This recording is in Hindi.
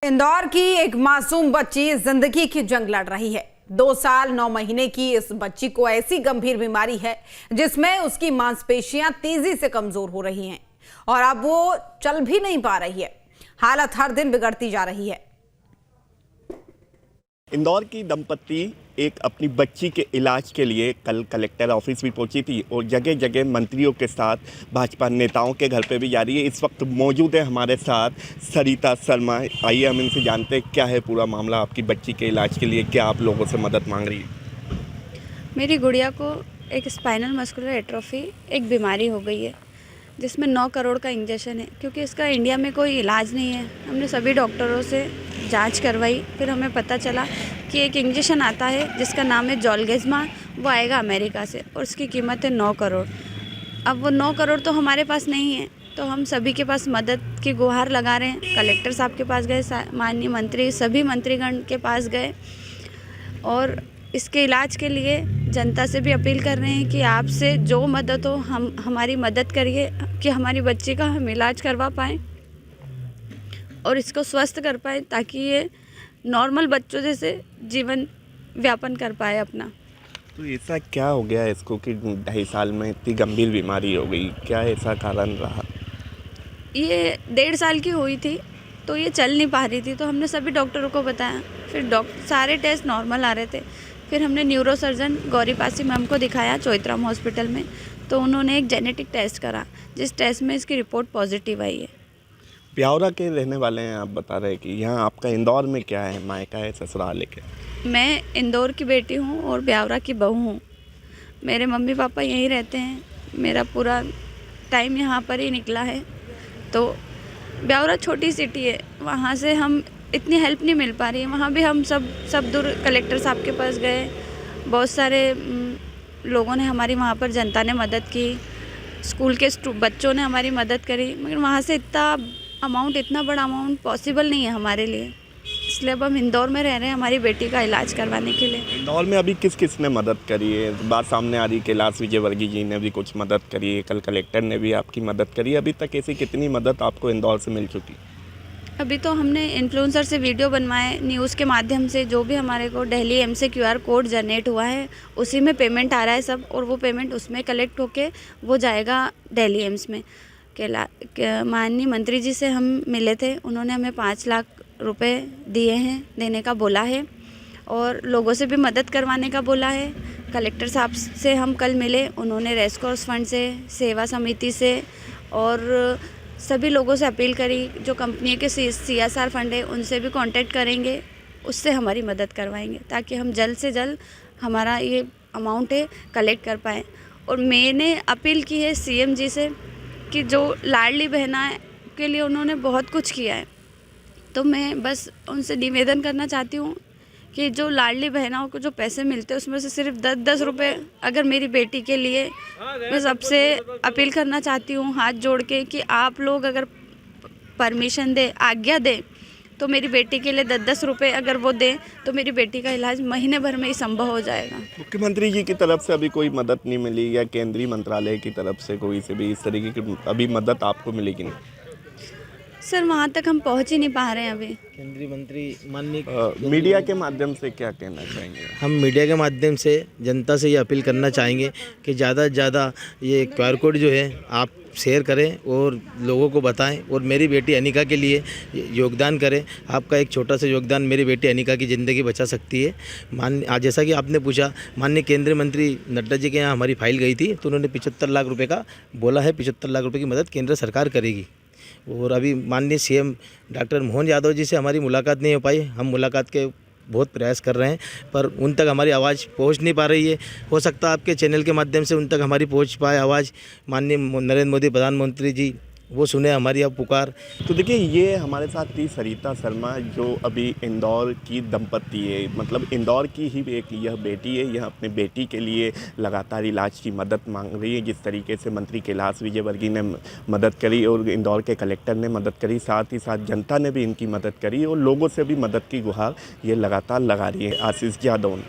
इंदौर की एक मासूम बच्ची जिंदगी की जंग लड़ रही है। 2 साल 9 महीने की इस बच्ची को ऐसी गंभीर बीमारी है जिसमें उसकी मांसपेशियां तेजी से कमजोर हो रही हैं और अब वो चल भी नहीं पा रही है। हालत हर दिन बिगड़ती जा रही है। इंदौर की दंपत्ति एक अपनी बच्ची के इलाज के लिए कल कलेक्टर ऑफिस भी पहुंची थी और जगह जगह मंत्रियों के साथ भाजपा नेताओं के घर पे भी जा रही है। इस वक्त मौजूद है हमारे साथ सरिता शर्मा। आइए हम इनसे जानते हैं क्या है पूरा मामला। आपकी बच्ची के इलाज के लिए क्या आप लोगों से मदद मांग रही है? मेरी गुड़िया को एक स्पाइनल मस्कुलर एट्रोफी एक बीमारी हो गई है जिसमें 9 करोड़ का इंजेक्शन है, क्योंकि इसका इंडिया में कोई इलाज नहीं है। हमने सभी डॉक्टरों से जांच करवाई, फिर हमें पता चला कि एक इंजेक्शन आता है जिसका नाम है जोल्गेज़मा, वो आएगा अमेरिका से और उसकी कीमत है 9 करोड़। अब वो 9 करोड़ तो हमारे पास नहीं है, तो हम सभी के पास मदद की गुहार लगा रहे हैं। कलेक्टर साहब के पास गए, माननीय मंत्री, सभी मंत्रीगण के पास गए और इसके इलाज के लिए जनता से भी अपील कर रहे हैं कि आपसे जो मदद हो हम हमारी मदद करिए कि हमारी बच्ची का हम इलाज करवा पाएँ और इसको स्वस्थ कर पाएँ, ताकि ये नॉर्मल बच्चों जैसे जीवन व्यापन कर पाए अपना। तो ऐसा क्या हो गया इसको कि 2.5 साल में इतनी गंभीर बीमारी हो गई? क्या ऐसा कारण रहा? ये 1.5 साल की हुई थी तो ये चल नहीं पा रही थी, तो हमने सभी डॉक्टरों को बताया। फिर सारे टेस्ट नॉर्मल आ रहे थे। फिर हमने neuro surgeon Gauri Pasi ma'am को दिखाया चोइथराम हॉस्पिटल में, तो उन्होंने एक जेनेटिक टेस्ट करा जिस टेस्ट में इसकी रिपोर्ट पॉजिटिव आई है। ब्यावरा के रहने वाले हैं आप, बता रहे हैं कि यहाँ आपका इंदौर में क्या है, मायका है, ससुराल है? मैं इंदौर की बेटी हूँ और ब्यावरा की बहू हूँ। मेरे मम्मी पापा यहीं रहते हैं, मेरा पूरा टाइम यहाँ पर ही निकला है। तो ब्यावरा छोटी सिटी है, वहाँ से हम इतनी हेल्प नहीं मिल पा रही है। वहाँ भी हम सब दूर कलेक्टर साहब के पास गए, बहुत सारे लोगों ने हमारी वहाँ पर जनता ने मदद की, स्कूल के बच्चों ने हमारी मदद करी, मगर वहाँ से इतना बड़ा अमाउंट पॉसिबल नहीं है हमारे लिए। इसलिए अब हम इंदौर में रह रहे हैं हमारी बेटी का इलाज करवाने के लिए। इंदौर में अभी किस किस ने मदद करी है? बात सामने आ रही कैलाश विजयवर्गीय जी ने भी कुछ मदद करी है, कल कलेक्टर ने भी आपकी मदद करी है। अभी तक ऐसी कितनी मदद आपको इंदौर से मिल चुकी? अभी तो हमने इन्फ्लुएंसर से वीडियो बनवाए, न्यूज़ के माध्यम से जो भी हमारे को दिल्ली एम्स से QR कोड जनरेट हुआ है उसी में पेमेंट आ रहा है सब, और वो पेमेंट उसमें कलेक्ट होके वो जाएगा दिल्ली एम्स में। माननीय मंत्री जी से हम मिले थे, उन्होंने हमें 5 लाख रुपए दिए हैं, देने का बोला है, और लोगों से भी मदद करवाने का बोला है। कलेक्टर साहब से हम कल मिले, उन्होंने रेड क्रॉस फंड से, सेवा समिति से और सभी लोगों से अपील करी, जो कंपनी के CSR फंड है उनसे भी कांटेक्ट करेंगे, उससे हमारी मदद करवाएंगे ताकि हम जल्द से जल्द हमारा ये अमाउंट है कलेक्ट कर पाएँ। और मैंने अपील की है CM जी से कि जो लाडली बहना के लिए उन्होंने बहुत कुछ किया है, तो मैं बस उनसे निवेदन करना चाहती हूँ कि जो लाडली बहनाओं को जो पैसे मिलते हैं उसमें से सिर्फ 10-10 रुपये अगर मेरी बेटी के लिए, मैं सबसे अपील करना चाहती हूँ हाथ जोड़ के कि आप लोग अगर परमिशन दे, आज्ञा दे, तो मेरी बेटी के लिए 10-10 रुपये अगर वो दें तो मेरी बेटी का इलाज महीने भर में ही संभव हो जाएगा। मुख्यमंत्री जी की तरफ से अभी कोई मदद नहीं मिली या केंद्रीय मंत्रालय की तरफ से कोई से भी इस तरीके की अभी मदद आपको मिलेगी नहीं? सर वहाँ तक हम पहुँच ही नहीं पा रहे हैं अभी। केंद्रीय मंत्री माननीय मीडिया के माध्यम से क्या कहना चाहेंगे? हम मीडिया के माध्यम से जनता से ये अपील करना चाहेंगे कि ज़्यादा से ज़्यादा ये QR कोड जो है आप शेयर करें और लोगों को बताएं और मेरी बेटी अनिका के लिए योगदान करें। आपका एक छोटा सा योगदान मेरी बेटी अनिका की ज़िंदगी बचा सकती है। आज जैसा कि आपने पूछा, माननीय केंद्रीय मंत्री नड्डा जी के यहाँ हमारी फाइल गई थी, तो उन्होंने 75 लाख रुपये का बोला है। 75 लाख रुपये की मदद केंद्र सरकार करेगी। और अभी माननीय CM डॉक्टर मोहन यादव जी से हमारी मुलाकात नहीं हो पाई। हम मुलाकात के बहुत प्रयास कर रहे हैं, पर उन तक हमारी आवाज़ पहुंच नहीं पा रही है। हो सकता है आपके चैनल के माध्यम से उन तक हमारी पहुंच पाए आवाज़। माननीय नरेंद्र मोदी प्रधानमंत्री जी वो सुने हमारी अब पुकार। तो देखिए, ये हमारे साथ थी सरिता शर्मा, जो अभी इंदौर की दंपत्ति है, मतलब इंदौर की ही एक यह बेटी है। यह अपने बेटी के लिए लगातार इलाज की मदद मांग रही है। जिस तरीके से मंत्री कैलाश विजयवर्गीय ने मदद करी और इंदौर के कलेक्टर ने मदद करी, साथ ही साथ जनता ने भी इनकी मदद करी और लोगों से भी मदद की गुहार ये लगातार लगा रही है। आशीष यादव।